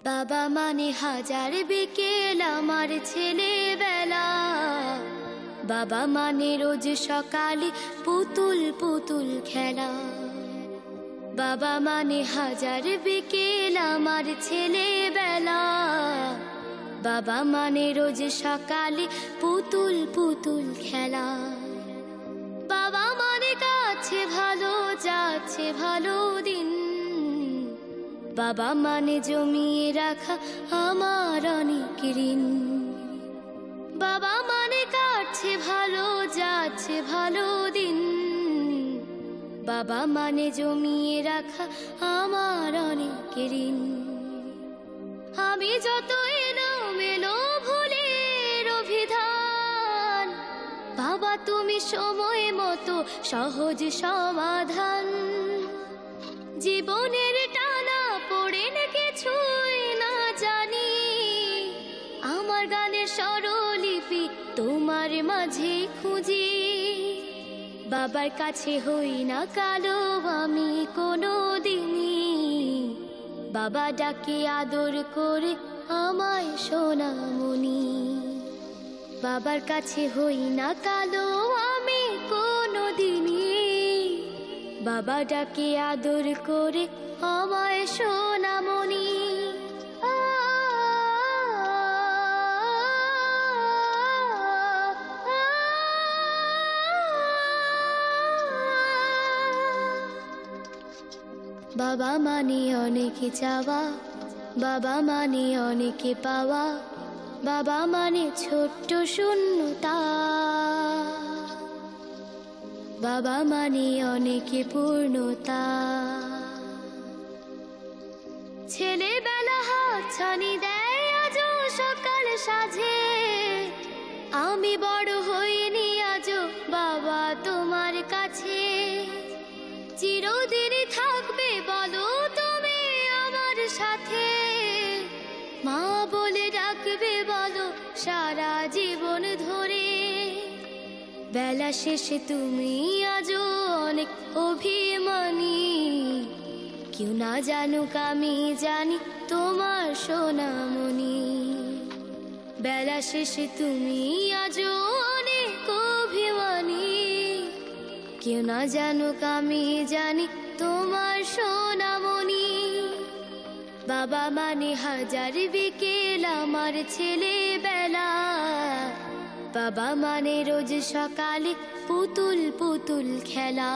বাবা মানে হাজার বিকেল আমার ছেলেবেলা। বাবা মানে রোজ সকালে পুতুল পুতুল খেলা। বাবা মানে হাজার বিকেল আমার ছেলেবেলা। বাবা মানে রোজ সকালে পুতুল পুতুল খেলা। বাবা মানে কাছে ভালো যাচ্ছে ভালো দিন। বাবা মানে জমিয়ে রাখা আমার অনেক ঋণ। বাবা মানে কাটছে ভালো যাচ্ছে ভালো দিন। বাবা মানে জমিয়ে রাখা আমার অনেক ঋণ। আমি যত এলোমেলো ভুলের অভিধান, বাবা তুমি সময় মতো সহজ সমাধান। জীবনের টানা পড়ে না কিছুই না জানি, আমার গানের স্বরলিপি তোমার মাঝে খুঁজি। বাবার কাছে হই না কালো আমি কোনো দিনই, বাবা ডাকে আদর করে আমায় সোনামণি। বাবার কাছে হই না কালো আমি কোনো দিনই, বাবা ডাকে আদর করে আমায় সোনামণি। বাবা মানে অনেক চাওয়া, বাবা মানে অনেক পাওয়া। বাবা মানে ছোট্ট শূন্যতা, বাবা মানে অনেক পূর্ণতা। ছেলেবেলা হাতছানি দেয় আজও সকাল সাজে। আমি বড় হইনি আজও বাবা তোমার কাছে। চিরদিনই থাকবে বলো তুমি আমার সাথে, মা বলে ডাকবে বলো সারা জীবন ধরে। বেলা শেষে তুমি আজও অনেক অভিমানী, কেউ না জানুক আমি জানি তোমার সোনামণি। বেলা শেষে তুমি আজও অনেক অভিমানী, কেউ না জানুক আমি জানি তোমার সোনামণি। বাবা মানে হাজার বিকেল আমার ছেলেবেলা। বাবা মানে রোজ সকালে পুতুল পুতুল খেলা।